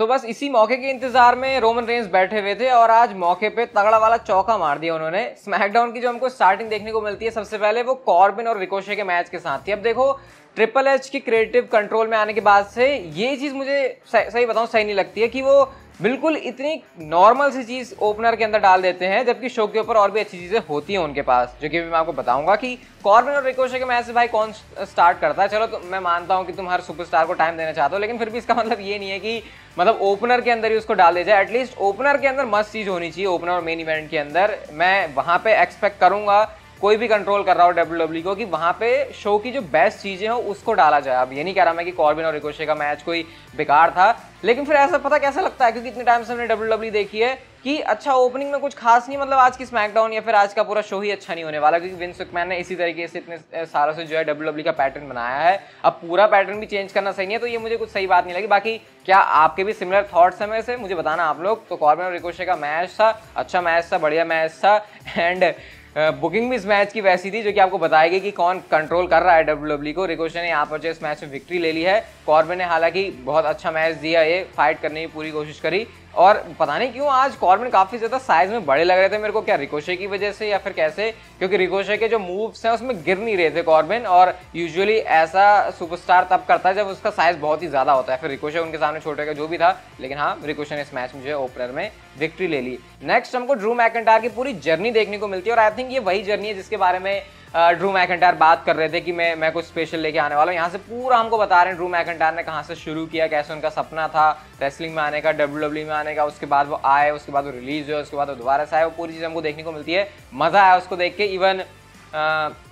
तो बस इसी मौके के इंतजार में रोमन रेंस बैठे हुए थे और आज मौके पे तगड़ा वाला चौका मार दिया उन्होंने। स्मैकडाउन की जो हमको स्टार्टिंग देखने को मिलती है सबसे पहले वो कॉर्बिन और रिकोशे के मैच के साथ थी। अब देखो ट्रिपल एच की क्रिएटिव कंट्रोल में आने के बाद से ये चीज मुझे सही बताऊं सही नहीं लगती है कि वो बिल्कुल इतनी नॉर्मल सी चीज ओपनर के अंदर डाल देते हैं, जबकि शो के ऊपर और भी अच्छी चीजें होती हैं उनके पास, जो कि मैं आपको बताऊंगा कि कॉर्बिन और रिकोशे के मैच से भाई कौन स्टार्ट करता है। चलो तो मैं मानता हूं कि तुम हर सुपरस्टार को टाइम देना चाहते हो, लेकिन फिर भी इसका मतलब ये नहीं है कि मतलब ओपनर के अंदर ही उसको डाल दे जाए। एटलीस्ट ओपनर के अंदर मस्त चीज होनी चाहिए। ओपनर और मेन इवेंट के अंदर मैं वहां पे एक्सपेक्ट करूंगा कोई भी कंट्रोल कर रहा हो डब्ल्यूडब्ल्यू को कि वहां पे शो की जो बेस्ट चीजें हो उसको डाला जाए। अब ये नहीं कह रहा मैं कि कॉर्बिन और रिकोशे का मैच कोई बेकार था, लेकिन फिर ऐसा पता कैसा लगता है, क्योंकि इतने टाइम से हमने डब्ल्यूडब्ल्यू देखी है कि अच्छा ओपनिंग में कुछ खास नहीं, मतलब आज की स्मैकडाउन या फिर आज का पूरा शो ही अच्छा नहीं होने वाला, क्योंकि विंस मैकमैन ने इसी तरीके से इतने सालों से जो है डब्ल्यूडब्ल्यू का पैटर्न बनाया है। अब पूरा पैटर्न भी चेंज करना सही नहीं है, तो ये मुझे कुछ सही बात नहीं लगी। बाकी क्या आपके भी सिमिलर थॉट्स हैं मेरे से, मुझे बताना आप लोग। तो कॉर्बिन और रिकोशे का मैच था, अच्छा मैच था, बढ़िया मैच था, एंड बुकिंग भी इस मैच की वैसी थी जो कि आपको बताएगी कि कौन कंट्रोल कर रहा है डब्ल्यूडब्ल्यू को। रिकोशे ने यहाँ पर जो इस मैच में विक्ट्री ले ली है। कॉर्बिन ने हालांकि बहुत अच्छा मैच दिया, ये फाइट करने की पूरी कोशिश करी, और पता नहीं क्यों आज कॉर्बिन काफी ज्यादा साइज में बड़े लग रहे थे मेरे को, क्या रिकोशे की वजह से या फिर कैसे, क्योंकि रिकोशे के जो मूव्स हैं उसमें गिर नहीं रहे थे कॉर्बिन, और यूजुअली ऐसा सुपरस्टार तब करता है जब उसका साइज बहुत ही ज्यादा होता है। फिर रिकोशे उनके सामने छोटे का जो भी था, लेकिन हाँ रिकोशे ने इस मैच में जो है ओपनर में विक्ट्री ले ली। नेक्स्ट हमको ड्रू मैकइंटायर की पूरी जर्नी देखने को मिलती है, और आई थिंक ये वही जर्नी है जिसके बारे में ड्रू मैकइंटायर बात कर रहे थे कि मैं कुछ स्पेशल लेके आने वाला हूँ। यहाँ से पूरा हमको बता रहे हैं ड्रू मैकइंटायर ने कहाँ से शुरू किया, कैसे उनका सपना था रेसलिंग में आने का, डब्ल्यूडब्ल्यू में आने का, उसके बाद वो आए, उसके बाद वो रिलीज हुए, उसके बाद वो दोबारा से आए, वो पूरी चीज़ हमको देखने को मिलती है। मज़ा आया उसको देख के। इवन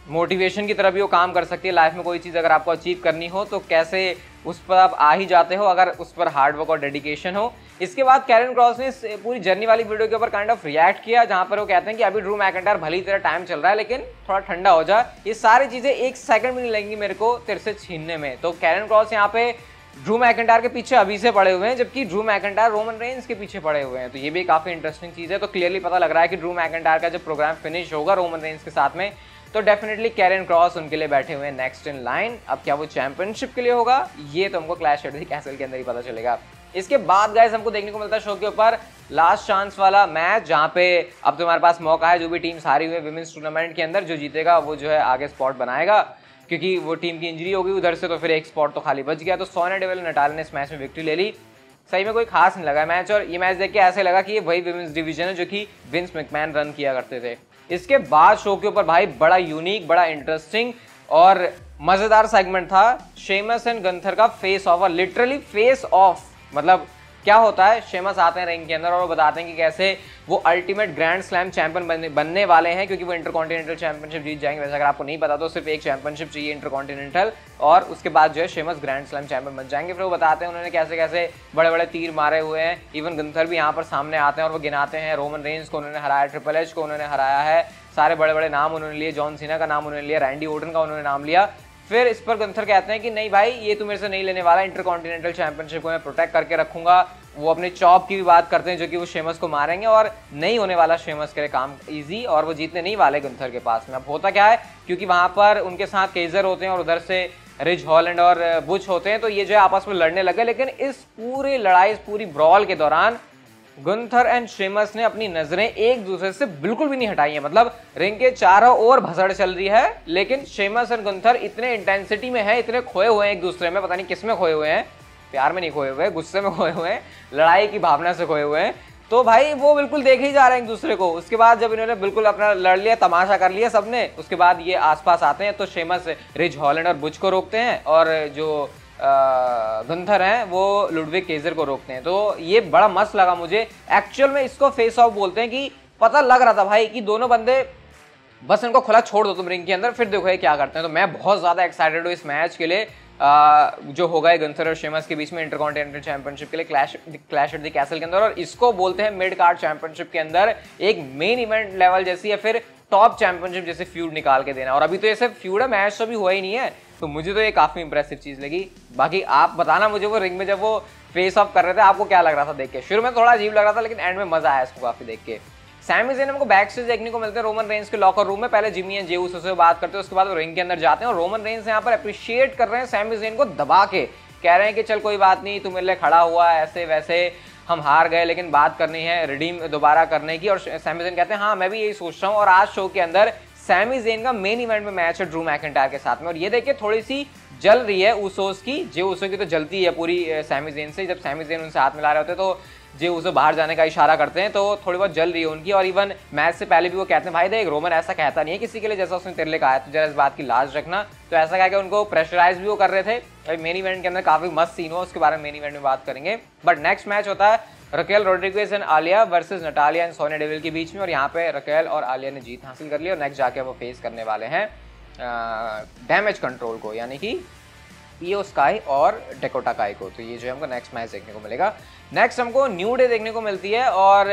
मोटिवेशन की तरह भी वो काम कर सकती है। लाइफ में कोई चीज़ अगर आपको अचीव करनी हो तो कैसे उस पर आप आ ही जाते हो अगर उस पर हार्डवर्क और डेडिकेशन हो। इसके बाद कैरन क्रॉस ने इस पूरी जर्नी वाली वीडियो के ऊपर काइंड ऑफ रिएक्ट किया, जहां पर वो कहते हैं कि अभी ड्रू मैकइंटायर भली ही तेरा टाइम चल रहा है, लेकिन थोड़ा ठंडा हो जा, ये सारी चीज़ें एक सेकंड भी नहीं लगेंगी मेरे को तेरे से छीनने में। तो कैरन क्रॉस यहाँ पे ड्रू मैकइंटायर के पीछे अभी से पड़े हुए हैं, जबकि ड्रू मैकइंटायर रोमन रेंस के पीछे पड़े हुए हैं। तो ये भी काफ़ी इंटरेस्टिंग चीज़ है। तो क्लियरली पता लग रहा है कि ड्रू मैकइंटायर का जब प्रोग्राम फिनिश होगा रोमन रेंस के साथ में, तो डेफिनेटली कैरन क्रॉस उनके लिए बैठे हुए हैं नेक्स्ट इन लाइन। अब क्या वो चैंपियनशिप के लिए होगा, ये तो हमको क्लैश एट द कैसल के अंदर ही पता चलेगा। इसके बाद गाइस हमको देखने को मिलता है शो के ऊपर लास्ट चांस वाला मैच, जहां पे अब तुम्हारे पास मौका है, जो भी टीम हारी हुई है विमेंस टूर्नामेंट के अंदर, जो जीतेगा वो जो है आगे स्पॉट बनाएगा, क्योंकि वो टीम की इंजरी होगी उधर से, तो फिर एक स्पॉट तो खाली बच गया। तो सोनिया डेविल नटाल ने इस मैच में विक्ट्री ले ली। सही में कोई खास नहीं लगा मैच, और ये मैच देख के ऐसे लगा कि ये वही विमेंस डिवीजन है जो कि विंस मैकमैन रन किया करते थे। इसके बाद शो के ऊपर भाई बड़ा यूनिक, बड़ा इंटरेस्टिंग और मजेदार सेगमेंट था शेमस एंड गंथर का face of, literally face of. मतलब क्या होता है, शेमस आते हैं रिंग के अंदर और वो बताते हैं कि कैसे वो अल्टीमेट ग्रैंड स्लैम चैंपियन बनने वाले हैं, क्योंकि वो इंटरकॉन्टिनेंटल चैंपियनशिप जीत जाएंगे। वैसे अगर आपको नहीं पता तो सिर्फ एक चैंपियनशिप चाहिए इंटरकॉन्टिनेंटल, और उसके बाद जो है शेमस ग्रैंड स्लैम चैंपियन बन जाएंगे। फिर वो बताते हैं उन्होंने कैसे कैसे बड़े बड़े तीर मारे हुए हैं। इवन गंथर भी यहाँ पर सामने आते हैं और वो गिनाते हैं रोमन रेंस को उन्होंने हराया, ट्रिपल एच को उन्होंने हराया है, सारे बड़े बड़े नाम उन्होंने लिए, जॉन सीना का नाम उन्होंने लिया, रैंडी ओर्टन का उन्होंने नाम लिया। फिर इस पर गंथर कहते हैं कि नहीं भाई ये तू मेरे से नहीं लेने वाला, इंटरकॉन्टिनेंटल चैंपियनशिप को मैं प्रोटेक्ट करके रखूंगा। वो अपने चॉप की भी बात करते हैं जो कि वो शेमस को मारेंगे, और नहीं होने वाला शेमस के लिए काम इजी, और वो जीतने नहीं वाले गंथर के पास में। अब होता क्या है, क्योंकि वहां पर उनके साथ केजर होते हैं और उधर से रिज हॉलैंड और बुच होते हैं, तो ये जो है आपस में लड़ने लगे। लेकिन इस पूरी लड़ाई, इस पूरी ब्रॉल के दौरान गुंथर एंड शेमस ने अपनी नजरें एक दूसरे से बिल्कुल भी नहीं हटाई है। मतलब रिंग के चारों ओर भसड़ चल रही है, लेकिन शेमस एंड गुंथर इतने इंटेंसिटी में है, इतने खोए हुए हैं एक दूसरे में, पता नहीं किस में खोए हुए हैं, प्यार में नहीं खोए हुए, गुस्से में खोए हुए हैं, लड़ाई की भावना से खोए हुए हैं। तो भाई वो बिल्कुल देखे ही जा रहे हैं एक दूसरे को। उसके बाद जब इन्होंने बिल्कुल अपना लड़ लिया, तमाशा कर लिया सबने, उसके बाद ये आसपास आते हैं तो शेमस रिज हॉलैंड और बुच को रोकते हैं, और जो गुंथर हैं वो लुडविग केजर को रोकते हैं। तो ये बड़ा मस्त लगा मुझे। एक्चुअल में इसको फेस ऑफ बोलते हैं, कि पता लग रहा था भाई कि दोनों बंदे बस इनको खुला छोड़ दो तुम रिंग के अंदर, फिर देखो ये क्या करते हैं। तो मैं बहुत ज्यादा एक्साइटेड हूँ इस मैच के लिए, जो होगा गंथर और शेमस के बीच में इंटरकॉन्टिनेंटल चैंपियनशिप के लिए क्लैश एट द कैसल के अंदर। और इसको बोलते हैं मिड कार्ड चैंपियनशिप के अंदर एक मेन इवेंट लेवल जैसी या फिर टॉप चैंपियनशिप जैसे फ्यूड निकाल के देना। और अभी तो ये सब फ्यूड है, मैच तो भी हुआ ही नहीं है, तो मुझे तो ये काफी इंप्रेसिव चीज लगी। बाकी आप बताना मुझे, वो रिंग में जब वो फेस ऑफ कर रहे थे आपको क्या लग रहा था देख के? शुरू में थोड़ा अजीब लग रहा था, लेकिन एंड में मजा आया इसको काफी देख के। सैमी ज़ेन हमको बैक स्टेज देखने को मिलते हैं रोमन रेंस के लॉकर रूम में। पहले जिमी एंड जेउस से बात करते हैं, उसके बाद वो रिंग के अंदर जाते हैं और रोमन रेंस यहाँ पर अप्रिशिएट कर रहे हैं सैमी ज़ेन को दबा के कह रहे हैं कि चल कोई बात नहीं, तू मेरे लिए खड़ा हुआ, ऐसे वैसे हम हार गए लेकिन बात करनी है रिडीम दोबारा करने की। और सैमी ज़ेन कहते हैं हाँ मैं भी यही सोच रहा हूँ। और आज शो के अंदर सैमी ज़ेन का मेन इवेंट में मैच है ड्रू मैकिंटायर के साथ में। और ये देखिए थोड़ी सी जल रही है ऊसोस की, जे ऊसो की तो जलती है पूरी सैमी ज़ेन से। जब सैमी ज़ेन उनसे हाथ मिला रहे होते तो जे ऊसो बाहर जाने का इशारा करते हैं, तो थोड़ी बहुत जल रही है उनकी। और इवन मैच से पहले भी वो कहते हैं भाई देख रोमन ऐसा कहता नहीं है किसी के लिए जैसा उसने तेरे लिए कहा है, तो जरा इस बात की लाज रखना। तो ऐसा कह के उनको प्रेशराइज भी वो कर रहे थे। मेन इवेंट के अंदर काफी मस्त सीन हुआ, उसके बारे में मेन इवेंट में बात करेंगे। बट नेक्स्ट मैच होता है Raquel Rodriguez and Aliyah versus Natalya and Sonya Deville के बीच में। और यहाँ पे रकेल और आलिया ने जीत हासिल कर ली और नेक्स्ट जाके वो फेस करने वाले हैं डैमेज कंट्रोल को, यानी कि ईओ स्काई और डेकोटा काई को। तो ये जो हमको नेक्स्ट मैच देखने को मिलेगा। नेक्स्ट हमको न्यू डे देखने को मिलती है और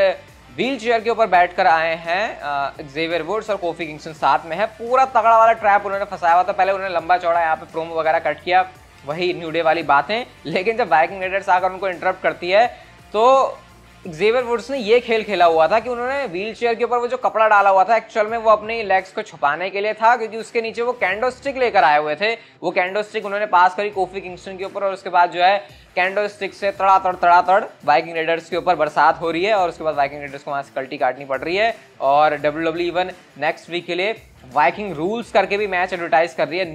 व्हील चेयर के ऊपर बैठकर आए हैं ज़ेवियर वुड्स और कोफी किंगस्टन साथ में है। पूरा तगड़ा वाला ट्रैप उन्होंने फंसाया हुआ था। पहले उन्होंने लंबा चौड़ा यहाँ पे प्रोमो वगैरह कट किया, वही न्यू डे वाली बातें। लेकिन जब वाइकिंग राइडर्स आकर उनको इंटरप्ट करती है तो ज़ेवियर वुड्स ने ये खेल खेला हुआ था कि उन्होंने व्हील चेयर के ऊपर वो जो कपड़ा डाला हुआ था एक्चुअल में वो अपनी लेग्स को छुपाने के लिए था, क्योंकि उसके नीचे वो कैंडो स्टिक लेकर आए हुए थे। वो कैंडो स्टिक उन्होंने पास करी कोफी किंगस्टन के ऊपर और उसके बाद जो है कैंडो स्टिक से तड़ातड़ वाइकिंग राइडर्स के ऊपर बरसात हो रही है और उसके बाद वाइकिंग राइडर्स को वहां से कल्टी काटनी पड़ रही है। और डब्ल्यूडब्ल्यू इवन नेक्स्ट वीक के लिए वाइकिंग रूल्स करके भी मैच एडवर्टाइज कर रही है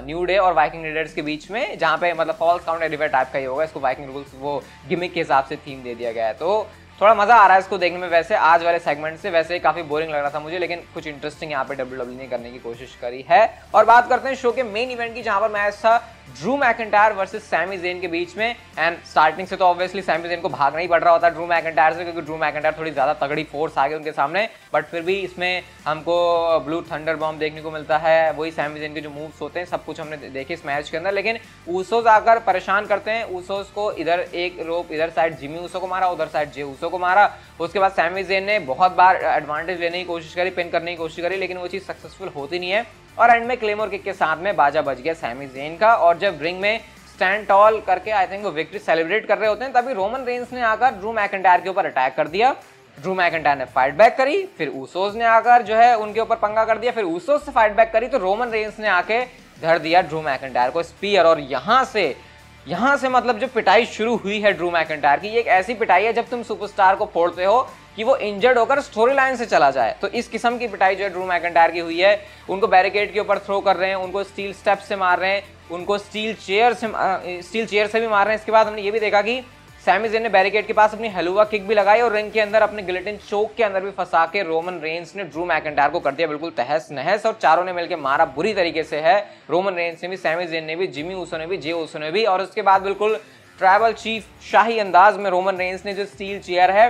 न्यू डे और वाइकिंग राइडर्स के बीच में, जहां पे मतलब फॉल्स काउंट एडिवेट टाइप का ही होगा। इसको वाइकिंग रूल्स वो गिमिक के हिसाब से थीम दे दिया गया है। तो थोड़ा मजा आ रहा है इसको देखने में। वैसे आज वाले सेगमेंट से वैसे काफी बोरिंग लग रहा था मुझे, लेकिन कुछ इंटरेस्टिंग यहाँ पे डब्ल्यूडब्ल्यू ने करने की कोशिश करी है। और बात करते हैं शो के मेन इवेंट की, जहां पर मैच था Drew McIntyre versus Sami Zayn के बीच में। एंड स्टार्टिंग से तो ऑब्वियसली सैमी ज़ेन को भागना ही पड़ रहा होता है ड्रू मैकिंटायर से, क्योंकि ड्रू मैकिंटायर थोड़ी ज्यादा तगड़ी फोर्स आ गई उनके सामने। बट फिर भी इसमें हमको ब्लू थंडर बॉम्ब देखने को मिलता है, वही सैमी ज़ेन के जो मूव्स होते हैं सब कुछ हमने देखे इस मैच के अंदर। लेकिन ऊसोस आकर परेशान करते हैं। ऊसोस को इधर एक रोप, इधर साइड जिमी ऊसो को मारा, उधर साइड जे ऊसो को मारा। उसके बाद सैमी ज़ेन ने बहुत बार एडवांटेज लेने की कोशिश करी, पिन करने की कोशिश करी, लेकिन वो चीज सक्सेसफुल होती नहीं है। और एंड में क्लेमोर किक के साथ में बाजा बज गया सैमी ज़ेन का। और जब रिंग में स्टैंड टॉल करके आई थिंक वो विक्ट्री सेलिब्रेट कर रहे होते हैं, तभी रोमन रेंस ने आकर ड्रू मैकिंटायर के ऊपर अटैक कर दिया। ड्रू मैकिंटायर ने फाइट बैक करी, फिर ऊसोस ने आकर जो है उनके ऊपर पंगा कर दिया, फिर ऊसोस से फाइट बैक करी, तो रोमन रेंस ने आके धर दिया ड्रू मैकिंटायर को स्पीयर। और यहाँ से मतलब जो पिटाई शुरू हुई है ड्रू मैकिंटायर की, ये एक ऐसी पिटाई है जब तुम सुपरस्टार को फोड़ते हो कि वो इंजर्ड होकर स्टोरी लाइन से चला जाए। तो इस किस्म की पिटाई जो है ड्रू मैकिंटायर की हुई है। उनको बैरिकेड के ऊपर थ्रो कर रहे हैं, उनको स्टील स्टेप से मार रहे हैं, उनको स्टील चेयर से भी मार रहे हैं। इसके बाद हमने ये भी देखा कि सैमी ज़ेन ने बैरिकेड के पास अपनी हलुआ किक भी लगाई और रिंग के अंदर अपने गिलेटिन चोक के अंदर भी फंसा के रोमन रेंस ने ड्रू मैकिंटायर को कर दिया बिल्कुल तहस नहस। और चारों ने मिलकर मारा बुरी तरीके से है, रोमन रेंस ने भी, सैमी ज़ेन ने भी, जिमी ऊसो ने भी, जे ऊसो ने भी। और उसके बाद बिल्कुल ट्राइबल चीफ शाही अंदाज में रोमन रेंस ने जो स्टील चेयर है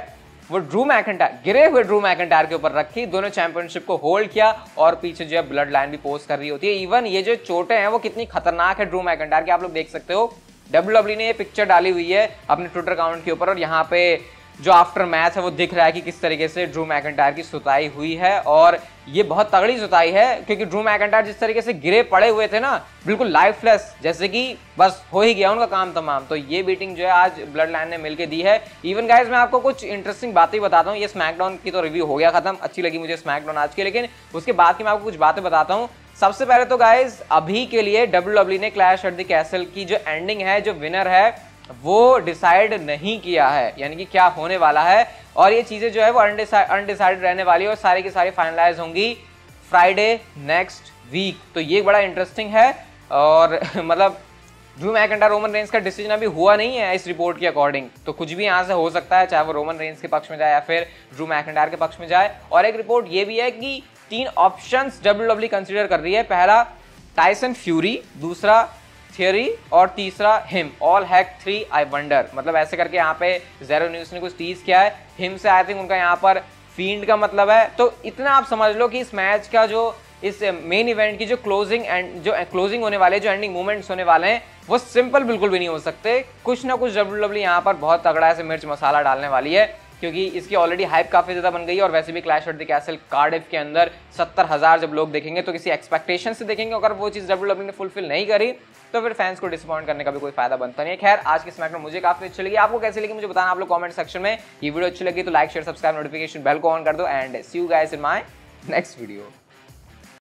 वो ड्रू मैकिंटायर, गिरे हुए ड्रू मैकिंटायर के ऊपर रखी, दोनों चैंपियनशिप को होल्ड किया और पीछे जो है ब्लड लाइन भी पोस्ट कर रही होती है। इवन ये जो चोटें हैं वो कितनी खतरनाक है ड्रू मैकिंटायर की, आप लोग देख सकते हो। डब्ल्यूडब्ल्यू ने ये पिक्चर डाली हुई है अपने ट्विटर अकाउंट के ऊपर और यहाँ पे जो आफ्टर मैच है वो दिख रहा है कि किस तरीके से ड्रू मैकिंटायर की सुताई हुई है। और ये बहुत तगड़ी सुताई है, क्योंकि ड्रू मैकिंटायर जिस तरीके से गिरे पड़े हुए थे ना, बिल्कुल लाइफलेस, जैसे कि बस हो ही गया उनका काम तमाम। तो ये बीटिंग जो है आज ब्लड लाइन ने मिलकर दी है। इवन गाइज मैं आपको कुछ इंटरेस्टिंग बातें बताता हूँ। ये स्मैकडाउन की तो रिव्यू हो गया खत्म, अच्छी लगी मुझे स्मैकडाउन आज की, लेकिन उसके बाद की मैं आपको कुछ बातें बताता हूँ। सबसे पहले तो गाइज अभी के लिए डब्ल्यूडब्ल्यू ने क्लैश एट द कैसल की जो एंडिंग है, जो विनर है वो डिसाइड नहीं किया है, यानी कि क्या होने वाला है। और ये चीजें जो है वो अनडिसाइडेड रहने वाली है और सारी की सारी फाइनलाइज होंगी फ्राइडे नेक्स्ट वीक। तो ये बड़ा इंटरेस्टिंग है। और मतलब ड्रू मैकिंटायर रोमन रेंस का डिसीजन अभी हुआ नहीं है इस रिपोर्ट के अकॉर्डिंग, तो कुछ भी यहाँ से हो सकता है, चाहे वो रोमन रेंस के पक्ष में जाए या फिर ड्रू मैकिंटायर के पक्ष में जाए। और एक रिपोर्ट ये भी है कि 3 ऑप्शंस डब्ल्यूडब्ल्यू कंसीडर कर रही है। पहला टाइसन फ्यूरी, दूसरा थियरी और तीसरा him. All hack 3 I wonder, मतलब ऐसे करके यहाँ पे ज़ेरो न्यूज़ ने कुछ टीज किया है। हिम से आई थिंक उनका यहाँ पर फील्ड का मतलब है। तो इतना आप समझ लो कि इस मैच का जो इस मेन इवेंट की जो क्लोजिंग होने वाले, जो एंडिंग मोमेंट्स होने वाले हैं, वो सिंपल बिल्कुल भी नहीं हो सकते। कुछ ना कुछ डब्ल्यूडब्ल्यू यहाँ पर बहुत तगड़ा ऐसे मिर्च मसाला डालने वाली है, क्योंकि इसकी ऑलरेडी हाइप काफी ज्यादा बन गई है। और वैसे भी clash at the castle Cardiff के अंदर 70,000 जब लोग देखेंगे तो किसी एक्सपेक्टेशन से देखेंगे। अगर वो चीज डब्ल्यूडब्ल्यू ने फुलफिल नहीं करी तो फिर फैंस को डिसअपॉइंट करने का भी कोई फायदा बनता नहीं है। खैर, आज की स्मैकडाउन मुझे काफी अच्छी लगी, आपको कैसी लगी मुझे बताना आप लोग कमेंट सेक्शन में। ये वीडियो अच्छी लगी तो like share subscribe notification bell को ऑन कर दो and see you guys in my next video.